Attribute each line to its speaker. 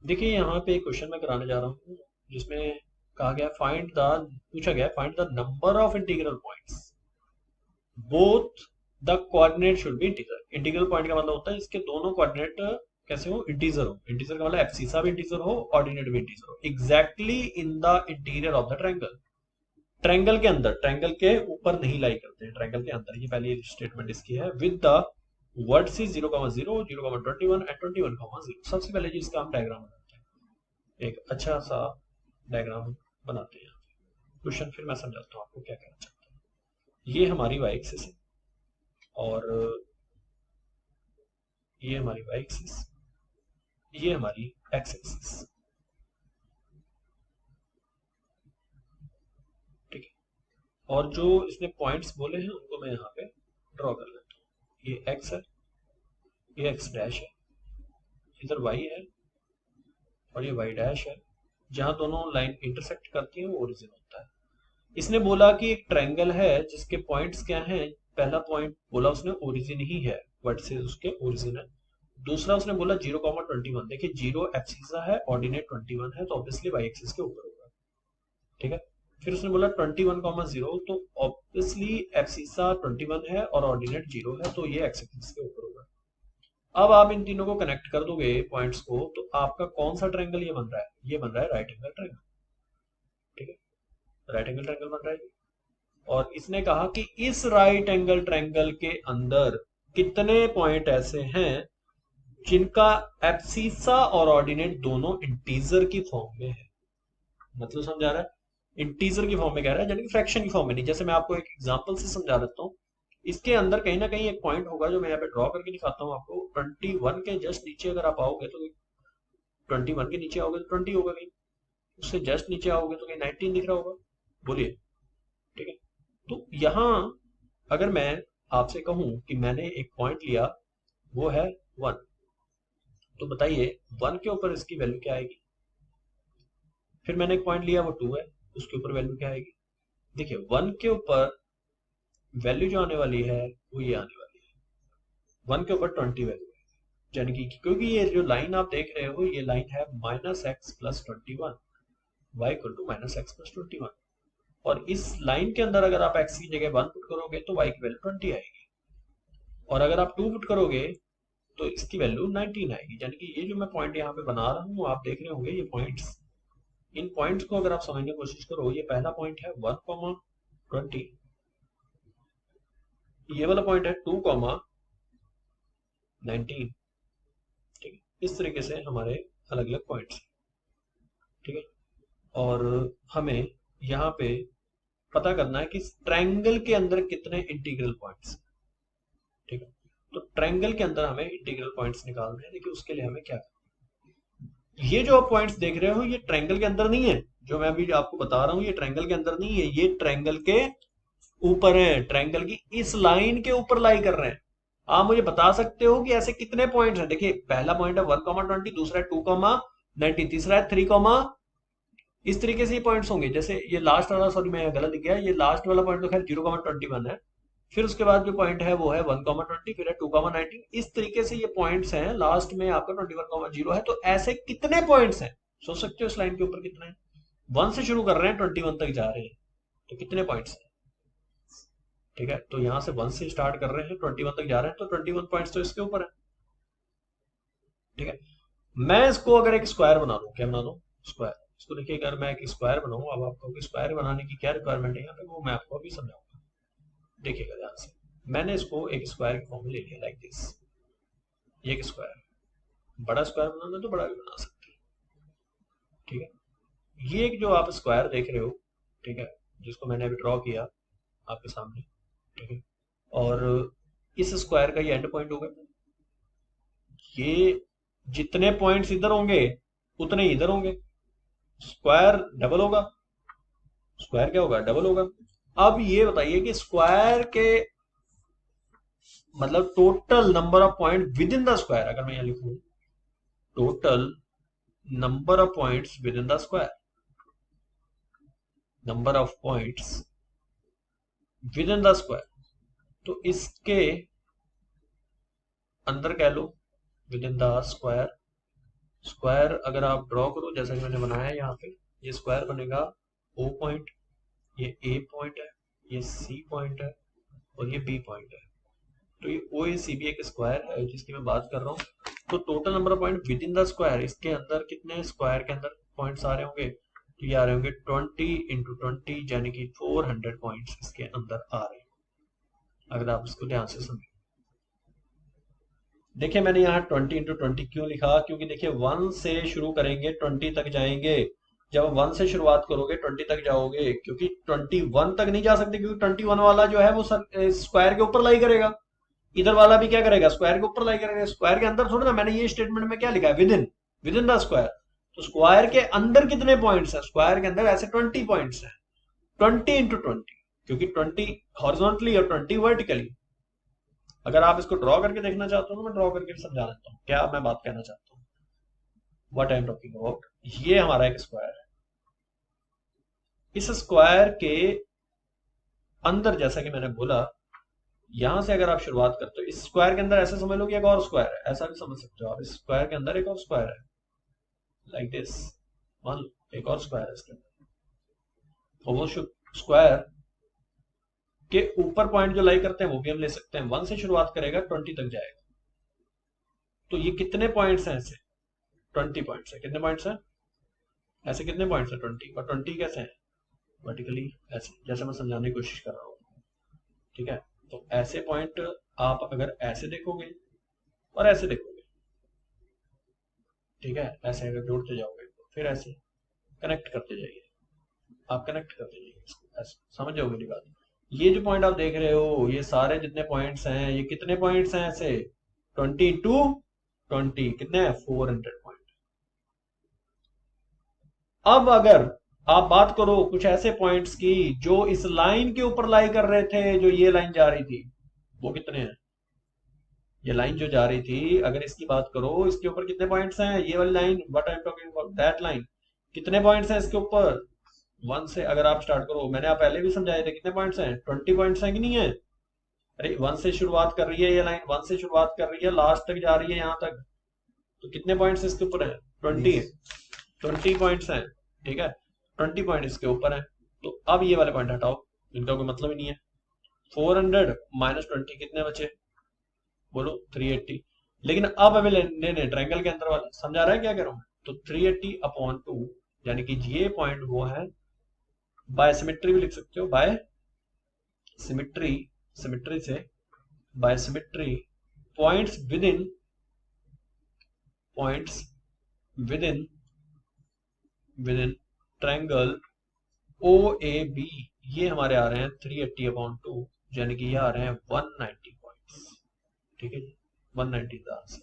Speaker 1: देखिए यहाँ पे एक क्वेश्चन मैं कराने जा रहा हूँ जिसमें कहा गया फाइंड द पूछा गया find the number of integral points both the coordinate should be integer. Integral point का मतलब होता है इसके दोनों कोऑर्डिनेट कैसे हो, इंटीजर हो। इंटीजर का मतलब एब्सिसा भी इंटीजर हो, ऑर्डिनेट भी इंटीजर हो, exactly in the interior of the triangle. Triangle के अंदर, ट्रायंगल के ऊपर नहीं लाई करते हैं, ट्रायंगल के अंदर। ये पहली स्टेटमेंट इसकी है। With the words is 0,0, 0,21 and 21,0। सबसे पहले जी इसका हम डायग्राम बनाते हैं, एक अच्छा सा डायग्राम बनाते हैं। क्वेश्चन फिर मैं समझाता हूँ आपको क्या कहना चाहता हूँ। ये हमारी वाई एक्सिस है और ये हमारी वाई एक्सिस, ये हमारी एक्स एक्सिस। ठीक है, और जो इसने पॉइंट्स बोले हैं उनको मैं यहाँ पे ड्रॉ कर लेता हूँ। ये एक्स है, ये एक्स डैश है, इधर वाई है और ये वाई डैश है। जहां दोनों लाइन इंटरसेक्ट करती हैं वो ओरिजिन होता है। इसने बोला कि एक ट्रायंगल है जिसके पॉइंट्स क्या हैं। पहला पॉइंट बोला उसने ओरिजिन ही है, वर्टिसेस उसके ओरिजिन है। दूसरा उसने बोला 0,21। देखिए 0 एब्सिसा है, ऑर्डिनेट 21 है, तो ऑब्वियसली वाई एक्सिस के ऊपर होगा। ठीक है, फिर उसने बोला 21,0, तो ऑब्वियसली एब्सिसा 21 है और ऑर्डिनेट 0 है, तो ये एक्स एक्सिस के ऊपर होगा। अब आप इन तीनों को कनेक्ट कर दोगे पॉइंट्स को, तो आपका कौन सा ट्रायंगल ये बन रहा है? ये बन रहा है राइट एंगल ट्रायंगल। ठीक है, राइट एंगल ट्रायंगल बन रहा है। और इसने कहा कि इस राइट एंगल ट्रायंगल के अंदर कितने पॉइंट ऐसे हैं जिनका एब्सिसा और ऑर्डिनेट दोनों इंटीजर की फॉर्म में है। मतलब समझा रहा है, इंटीजर की फॉर्म में कह रहा है, यानी कि फ्रैक्शन की फॉर्म में नहीं। जैसे मैं आपको एक एग्जांपल से समझा देता हूँ। इसके अंदर कहीं ना कहीं एक पॉइंट होगा जो मैं यहाँ पे ड्रॉ करके दिखाता हूँ आपको। 21 के जस्ट नीचे अगर आप आओगे तो 21 के नीचे आओगे तो 20 होगा कहीं, उससे जस्ट नीचे आओगे तो कहीं 19 दिख रहा होगा। बोलिए। ठीक है, तो यहां अगर मैं आपसे कहूं कि मैंने एक पॉइंट लिया, वो है 1, तो बताइए 1 के ऊपर इसकी वैल्यू क्या आएगी? फिर मैंने एक पॉइंट लिया वो 2 है, उसके ऊपर वैल्यू क्या आएगी? देखिए 1 के ऊपर वैल्यू जो आने वाली है वो ये आने वाली है, 1 के ऊपर 20 वैल्यू है। यानी कि क्योंकि ये जो लाइन आप देख रहे हो ये लाइन है -x+21, y equal to -x+21। और इस लाइन के अंदर अगर आप x की जगह 1 पुट करोगे तो y की वैल्यू 20 आएगी, और अगर आप 2 पुट करोगे तो इसकी वैल्यू 19 आएगी। यानी कि ये जो मैं पॉइंट यहाँ पे बना रहा हूँ आप देख रहे होंगे ये पॉइंट्स, इन पॉइंट्स को अगर आप समझने की कोशिश करो, ये पहला पॉइंट है 1,20, ये वाला पॉइंट है 2,19। ठीक है, इस तरीके से हमारे अलग अलग पॉइंट्स। ठीक है, और हमें यहाँ पे पता करना है कि ट्रायंगल के अंदर कितने इंटीग्रल पॉइंट्स। ठीक है, तो ट्रायंगल के अंदर हमें इंटीग्रल पॉइंट्स निकालने हैं। देखिए उसके लिए हमें क्या, ये जो आप पॉइंट्स देख रहे हो ये ट्रायंगल के अंदर नहीं है। जो मैं अभी आपको बता रहा हूँ ये ट्रायंगल के अंदर नहीं है, ये ट्रायंगल के ऊपर है, ट्रायंगल की इस लाइन के ऊपर लाई कर रहे हैं। आप मुझे बता सकते हो कि ऐसे कितने पॉइंट्स हैं? देखिए पहला पॉइंट है 1,20, दूसरा है 2,19, तीसरा है 3, इस तरीके से ये पॉइंट्स होंगे। जैसे ये लास्ट वाला, सॉरी मैं गलत लिख गया, ये लास्ट वाला पॉइंट तो खैर 0,21 है। फिर उसके बाद जो पॉइंट है वो है 1,20, फिर है 2,19। इस तरीके से ये पॉइंट्स हैं, लास्ट में आपका 21,0 है। तो ऐसे कितने पॉइंट्स हैं? सोच सकते हो इस लाइन के ऊपर कितने हैं? 1 से शुरू कर रहे हैं, 21 तक जा रहे हैं, तो कितने पॉइंट्स हैं? ठीक है, तो यहां से 1 से स्टार्ट कर रहे हैं, 21 तक जा रहे हैं, तो 21 पॉइंट्स तो इसके ऊपर है। ठीक है, मैं इसको अगर एक स्क्वायर बना दूं, क्या बना दूं? स्क्वायर। इसको देखिए अगर मैं एक स्क्वायर बनाऊं, अब आपको स्क्वायर बनाने की क्या रिक्वायरमेंट है यहाँ पे वो मैं आपको अभी समझाऊंगा। देखिएगा ध्यान से, मैंने इसको एक स्क्वायर की फॉर्म में ले लिया लाइक दिस। ये एक स्क्वायर, बड़ा स्क्वायर बनाना तो बड़ा भी बना सकते हैं। ठीक है, ये एक जो आप स्क्वायर देख रहे हो, ठीक है, जिसको मैंने अभी ड्रॉ किया आपके सामने। ठीक है, और इस स्क्वायर का ये एंड पॉइंट होगा। ये जितने पॉइंट्स इधर होंगे उतने ही इधर होंगे, स्क्वायर डबल होगा। स्क्वायर क्या होगा? डबल होगा। अब ये बताइए कि स्क्वायर के मतलब total number of point within the square, अगर मैं यहां लिखूं total number of points within the square, number of points within the square, तो इसके अंदर कह लो within the square, square अगर आप ड्रॉ करो जैसा कि मैंने बनाया है यहाँ पे, ये स्क्वायर बनेगा ओ पॉइंट, ये ए पॉइंट है, ये सी पॉइंट है और ये बी पॉइंट है। तो ये ओ ए सी बी एक स्क्वायर है जिसकी मैं बात कर रहा हूँ। तो total number of point within the square, इसके अंदर कितने स्क्वायर के अंदर पॉइंट्स आ रहे होंगे, तो ये आ रहे होंगे 20 इंटू 20 यानी कि 400 पॉइंट्स इसके अंदर आ रहे हैं, अगर आप इसको ध्यान से समझें। देखिए मैंने यहाँ 20 इंटू 20 क्यों लिखा, क्योंकि देखिए 1 से शुरू करेंगे 20 तक जाएंगे। जब 1 से शुरुआत करोगे 20 तक जाओगे, क्योंकि 21 तक नहीं जा सकते, क्योंकि 21 वाला जो है वो स्क्वायर के ऊपर लाई करेगा, इधर वाला भी क्या करेगा, स्क्वायर के ऊपर लाई करेगा। स्क्वायर के अंदर थोड़ा ना, मैंने ये स्टेटमेंट में क्या लिखा है, विद इन द स्क्वायर। तो स्क्वायर के अंदर कितने पॉइंट्स हैं, स्क्वायर के अंदर ऐसे 20 पॉइंट्स हैं, 20 इंटू 20, क्योंकि 20 हॉरिजॉन्टली और 20 वर्टिकली। अगर आप इसको ड्रॉ करके देखना चाहते हो तो मैं ड्रॉ करके भी समझा देता हूँ क्या मैं बात कहना चाहता हूँ, what I am talking about. ये हमारा एक स्क्वायर है, इस स्क्वायर के अंदर जैसा कि मैंने बोला, यहां से अगर आप शुरुआत करते हो, इस स्क्वायर के अंदर ऐसे समझ लो कि एक और स्क्वायर है, ऐसा भी समझ सकते हो आप, इस स्क्वायर के अंदर एक और स्क्वायर है, लाइक दिस, मान लो एक और स्क्वायर है इसके अंदर। और वो स्क्वायर के ऊपर पॉइंट जो लाई करते हैं वो भी हम ले सकते हैं। 1 से शुरुआत करेगा 20 तक जाएगा। तो ये कितने पॉइंट्स हैं ऐसे, 20 पॉइंट्स है। कितने पॉइंट्स हैं ऐसे, कितने पॉइंट्स है 20, और 20 कैसे हैं, वर्टिकली ऐसे, जैसे मैं समझाने की कोशिश कर रहा हूँ, ठीक है। तो ऐसे पॉइंट आप अगर ऐसे देखोगे और ऐसे देखोगे, ठीक है, ऐसे अगर जोड़ते जाओगे तो फिर ऐसे कनेक्ट करते जाइए, आप कनेक्ट करते जाइए इसको, ऐसे समझ जाओगे मेरी बात। ये जो पॉइंट आप देख रहे हो, ये सारे जितने पॉइंट्स हैं, ये कितने पॉइंट्स हैं ऐसे, 20 टू 20 कितने हैं, 400 पॉइंट। अब अगर आप बात करो कुछ ऐसे पॉइंट्स की जो इस लाइन के ऊपर लाई कर रहे थे, जो ये लाइन जा रही थी, वो कितने हैं, ये लाइन जो जा रही थी, अगर इसकी बात करो, इसके ऊपर कितने पॉइंट्स हैं, ये वाली line, what I am talking about that line, कितने पॉइंट्स हैं इसके ऊपर। 1 से अगर आप स्टार्ट करो, मैंने आप पहले भी समझाए थे, कितने पॉइंट्स हैं, 20 पॉइंट्स हैं कि नहीं है। अरे 1 से शुरुआत कर रही है ये लाइन, 1 से शुरुआत कर रही है, लास्ट तक जा रही है यहाँ तक, तो कितने पॉइंट्स इसके ऊपर है, 20 पॉइंट्स हैं, ठीक है, 20 पॉइंट इसके ऊपर है। तो अब ये वाले पॉइंट हटाओ, इनका कोई मतलब ही नहीं है। 400 माइनस 20 कितने बचे, बोलो 380। लेकिन अब अभी लेने ट्रायंगल के अंदर वाला, समझा रहा है क्या कह रहा हूं। तो 380 अपॉन 2, यानी कि ये पॉइंट वो है, बाय सिमेट्री भी लिख सकते हो, बाय सिमेट्री, सिमेट्री से, by symmetry, points within, points within, within triangle O A B, ये हमारे आ रहे हैं 380 अपॉन 2, यानी कि ये आ रहे हैं 190 पॉइंट्स, ठीक है जी, 190 का आंसर।